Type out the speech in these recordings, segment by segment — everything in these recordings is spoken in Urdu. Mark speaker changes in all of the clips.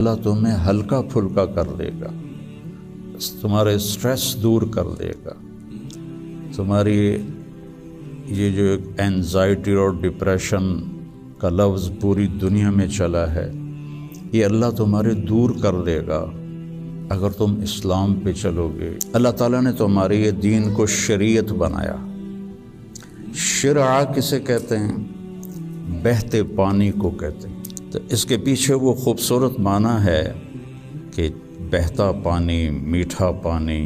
Speaker 1: اللہ تمہیں ہلکا پھلکا کر دے گا، تمہارے سٹریس دور کر دے گا، تمہاری یہ جو اینزائٹی اور ڈپریشن کا لفظ پوری دنیا میں چلا ہے، یہ اللہ تمہارے دور کر دے گا اگر تم اسلام پہ چلو گے۔ اللہ تعالیٰ نے تمہارے یہ دین کو شریعت بنایا۔ شرع کسے کہتے ہیں؟ بہتے پانی کو کہتے ہیں۔ تو اس کے پیچھے وہ خوبصورت معنی ہے کہ بہتا پانی، میٹھا پانی،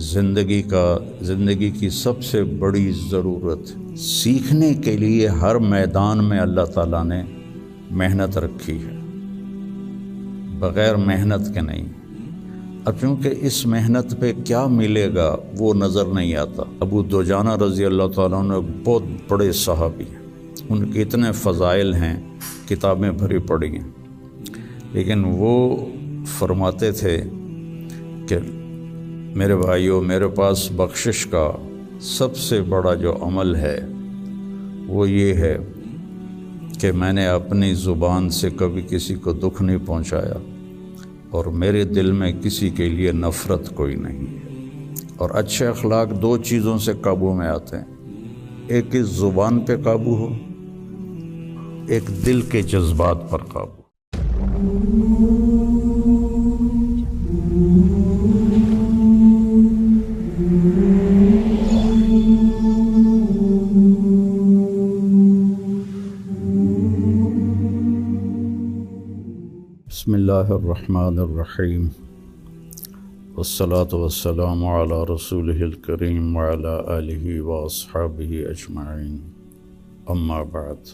Speaker 1: زندگی کی سب سے بڑی ضرورت۔ سیکھنے کے لیے ہر میدان میں اللہ تعالیٰ نے محنت رکھی ہے، بغیر محنت کے نہیں۔ اب چونکہ اس محنت پہ کیا ملے گا وہ نظر نہیں آتا۔ ابو دجانہ رضی اللہ تعالیٰ عنہ بہت بڑے صحابی ہیں، ان کے اتنے فضائل ہیں، کتابیں بھری پڑی ہیں، لیکن وہ فرماتے تھے کہ میرے بھائیوں، میرے پاس بخشش کا سب سے بڑا جو عمل ہے وہ یہ ہے کہ میں نے اپنی زبان سے کبھی کسی کو دکھ نہیں پہنچایا، اور میرے دل میں کسی کے لیے نفرت کوئی نہیں ہے۔ اور اچھے اخلاق دو چیزوں سے قابو میں آتے ہیں، ایک اس زبان پہ قابو ہو، ایک دل کے جذبات پر قابو۔ بسم اللہ الرحمن الرحیم، والصلاة والسلام علی رسولہ الکریم وعلی آلہ واصحابہ اجمعین، اما بعد۔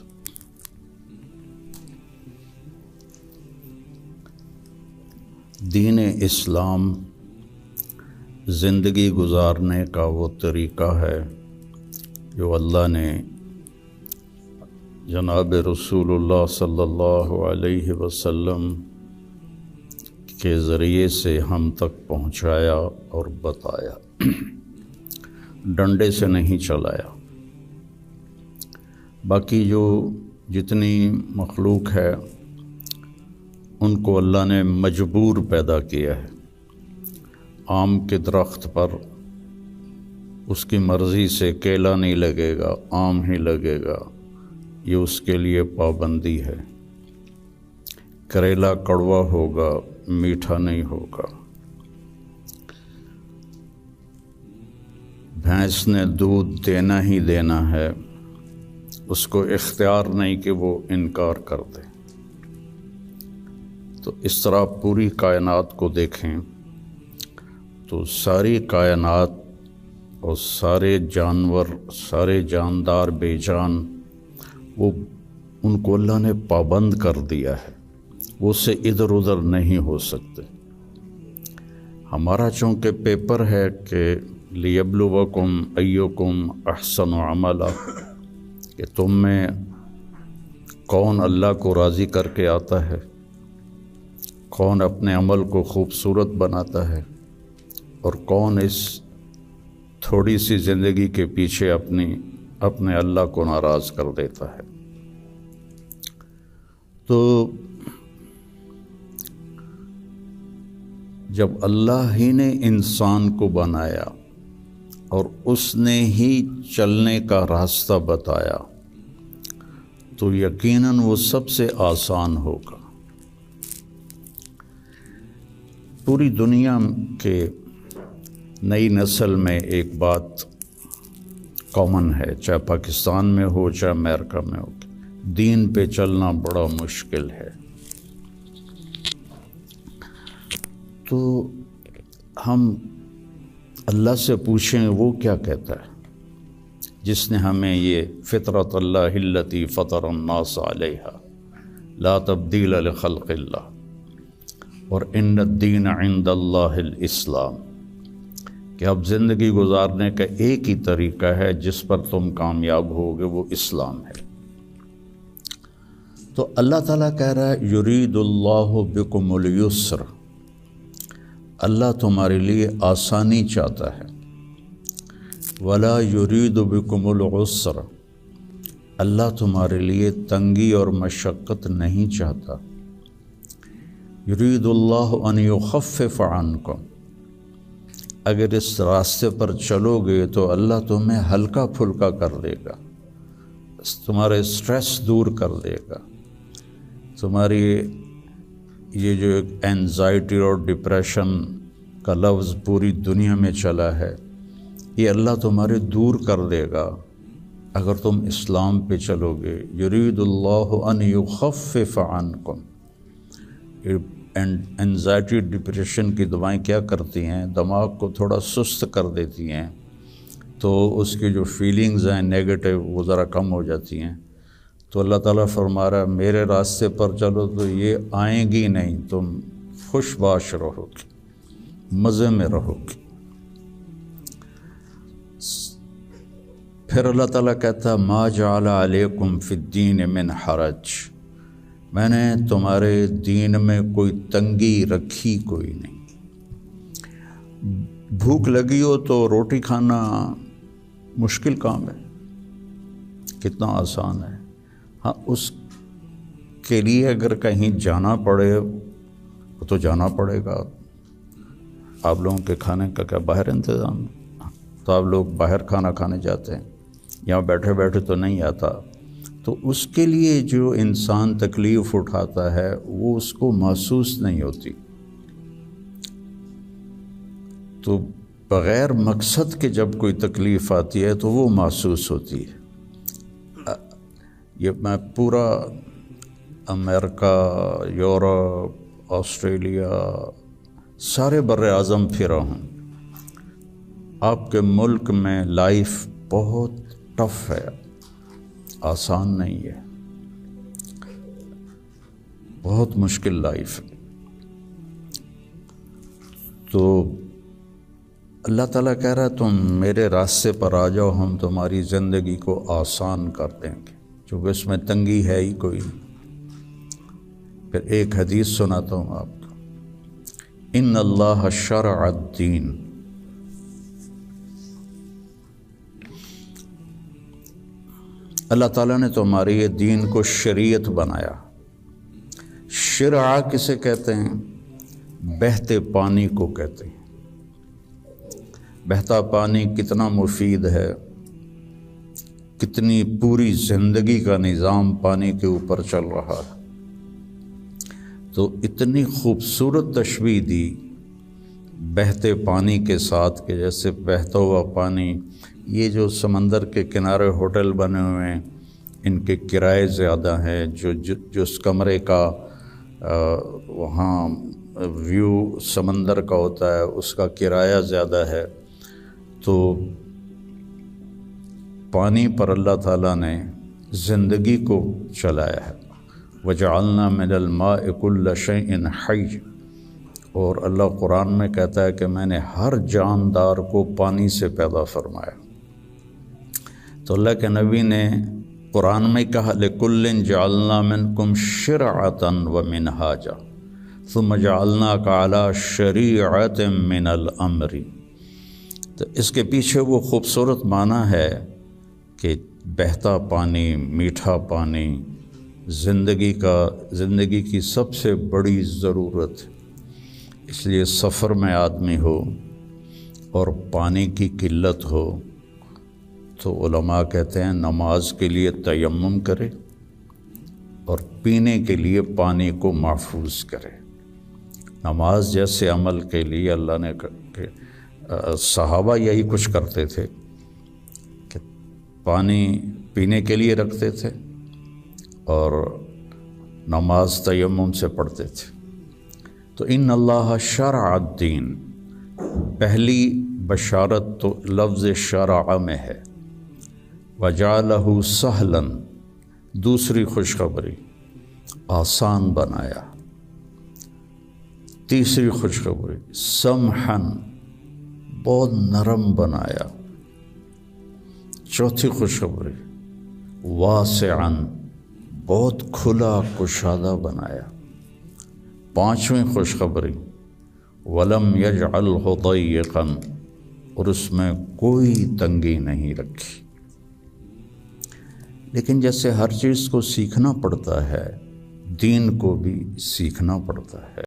Speaker 1: دین اسلام زندگی گزارنے کا وہ طریقہ ہے جو اللہ نے جناب رسول اللہ صلی اللہ علیہ وسلم کے ذریعے سے ہم تک پہنچایا اور بتایا، ڈنڈے سے نہیں چلایا۔ باقی جو جتنی مخلوق ہے ان کو اللہ نے مجبور پیدا کیا ہے۔ آم کے درخت پر اس کی مرضی سے کیلا نہیں لگے گا، آم ہی لگے گا، یہ اس کے لیے پابندی ہے۔ کریلا کڑوا ہوگا، میٹھا نہیں ہوگا۔ بھینس نے دودھ دینا ہی دینا ہے، اس کو اختیار نہیں کہ وہ انکار کر دے۔ تو اس طرح پوری کائنات کو دیکھیں تو ساری کائنات اور سارے جانور، سارے جاندار بے جان، وہ ان کو اللہ نے پابند کر دیا ہے، وہ اس سے ادھر ادھر نہیں ہو سکتے۔ ہمارا چونکہ پیپر ہے کہ لیبلوکم ایکم احسن عملا، کہ تم میں کون اللہ کو راضی کر کے آتا ہے، کون اپنے عمل کو خوبصورت بناتا ہے، اور کون اس تھوڑی سی زندگی کے پیچھے اپنے اللہ کو ناراض کر دیتا ہے۔ تو جب اللہ ہی نے انسان کو بنایا اور اس نے ہی چلنے کا راستہ بتایا تو یقیناً وہ سب سے آسان ہوگا۔ پوری دنیا کے نئی نسل میں ایک بات کامن ہے، چاہے پاکستان میں ہو چاہے امریکہ میں ہو، دین پہ چلنا بڑا مشکل ہے۔ تو ہم اللہ سے پوچھیں وہ کیا کہتا ہے، جس نے ہمیں یہ فطرت اللہ التی فطر الناس علیہا لا تبدیل لخلق اللہ اور ان الدین عند اللہ الاسلام، کہ اب زندگی گزارنے کا ایک ہی طریقہ ہے جس پر تم کامیاب ہوگے، وہ اسلام ہے۔ تو اللہ تعالیٰ کہہ رہا ہے یرید اللہ بکم الیسر، اللہ تمہارے لیے آسانی چاہتا ہے، ولا یرید بکم العسر، اللہ تمہارے لیے تنگی اور مشقت نہیں چاہتا۔ یرید اللہ ان یخفف عنکم، اگر اس راستے پر چلو گے تو اللہ تمہیں ہلکا پھلکا کر دے گا، تمہارے اسٹریس دور کر دے گا، تمہاری یہ جو ایک اینزائٹی اور ڈپریشن کا لفظ پوری دنیا میں چلا ہے، یہ اللہ تمہارے دور کر دے گا اگر تم اسلام پہ چلو گے۔ یرید اللہ ان یخفف عنکم، اینزائٹی ڈپریشن کی دوائیں کیا کرتی ہیں؟ دماغ کو تھوڑا سست کر دیتی ہیں، تو اس کی جو فیلنگز ہیں نیگیٹو وہ ذرا کم ہو جاتی ہیں۔ تو اللہ تعالیٰ فرما رہا ہے میرے راستے پر چلو تو یہ آئیں گی نہیں، تم خوش باش رہو گے، مزے میں رہو گے۔ پھر اللہ تعالیٰ کہتا ہے ما جعل علیکم فی الدین من حرج، میں نے تمہارے دین میں کوئی تنگی رکھی کوئی نہیں۔ بھوک لگی ہو تو روٹی کھانا مشکل کام ہے، کتنا آسان ہے۔ ہاں اس کے لیے اگر کہیں جانا پڑے تو جانا پڑے گا۔ آپ لوگوں کے کھانے کا کیا باہر انتظام ہے؟ تو آپ لوگ باہر کھانا کھانے جاتے ہیں، یہاں بیٹھے بیٹھے تو نہیں آتا۔ تو اس کے لیے جو انسان تکلیف اٹھاتا ہے وہ اس کو محسوس نہیں ہوتی، تو بغیر مقصد کے جب کوئی تکلیف آتی ہے تو وہ محسوس ہوتی ہے۔ یہ میں پورا امریکہ، یورپ، آسٹریلیا، سارے بر اعظم پھرا ہوں۔ آپ کے ملک میں لائف بہت ٹف ہے، آسان نہیں ہے، بہت مشکل لائف ہے۔ تو اللہ تعالیٰ کہہ رہا ہے تم میرے راستے پر آ جاؤ، ہم تمہاری زندگی کو آسان کر دیں گے، چونکہ اس میں تنگی ہے ہی کوئی نہیں۔ پھر ایک حدیث سناتا ہوں آپ کو، ان اللہ شرع الدین، اللہ تعالیٰ نے تمہارے یہ دین کو شریعت بنایا۔ شرع کسے کہتے ہیں؟ بہتے پانی کو کہتے ہیں۔ بہتا پانی کتنا مفید ہے، کتنی پوری زندگی کا نظام پانی کے اوپر چل رہا ہے۔ تو اتنی خوبصورت تشبیہ دی بہتے پانی کے ساتھ کہ جیسے بہتا ہوا پانی، یہ جو سمندر کے کنارے ہوٹل بنے ہوئے ہیں ان کے کرائے زیادہ ہیں، جو اس کمرے کا وہاں ویو سمندر کا ہوتا ہے اس کا کرایہ زیادہ ہے۔ تو پانی پر اللہ تعالیٰ نے زندگی کو چلایا ہے۔ وَجَعَلْنَا مِنَ الْمَاءِ كُلَّ شَيْءٍ حَيٍّ، اور اللہ قرآن میں کہتا ہے کہ میں نے ہر جاندار کو پانی سے پیدا فرمایا۔ تو اللہ کے نبی نے قرآن میں کہا لِكُلٍّ جَعَلْنَا مِنْكُمْ شِرْعَةً وَمِنْهَاجًا ثُمَّ جَعَلْنَاكَ عَلَى شَرِيعَةٍ مِنَ الْأَمْرِ۔ تو اس کے پیچھے وہ خوبصورت معنی ہے کہ بہتا پانی، میٹھا پانی زندگی کی سب سے بڑی ضرورت۔ اس لیے سفر میں آدمی ہو اور پانی کی قلت ہو تو علماء کہتے ہیں نماز کے لیے تیمم کرے اور پینے کے لیے پانی کو محفوظ کرے۔ نماز جیسے عمل کے لیے اللہ نے صحابہ یہی کچھ کرتے تھے کہ پانی پینے کے لیے رکھتے تھے اور نماز تیمم سے پڑھتے تھے۔ تو ان اللہ شرع الدین، پہلی بشارت تو لفظ شرع میں ہے، وجعلہ سہلا، دوسری خوشخبری آسان بنایا، تیسری خوشخبری سمحا، بہت نرم بنایا، چوتھی خوشخبری واسعا، بہت کھلا کشادہ بنایا، پانچویں خوشخبری ولم یجعلہ ضیقا، اور اس میں کوئی تنگی نہیں رکھی۔ لیکن جیسے ہر چیز کو سیکھنا پڑتا ہے، دین کو بھی سیکھنا پڑتا ہے۔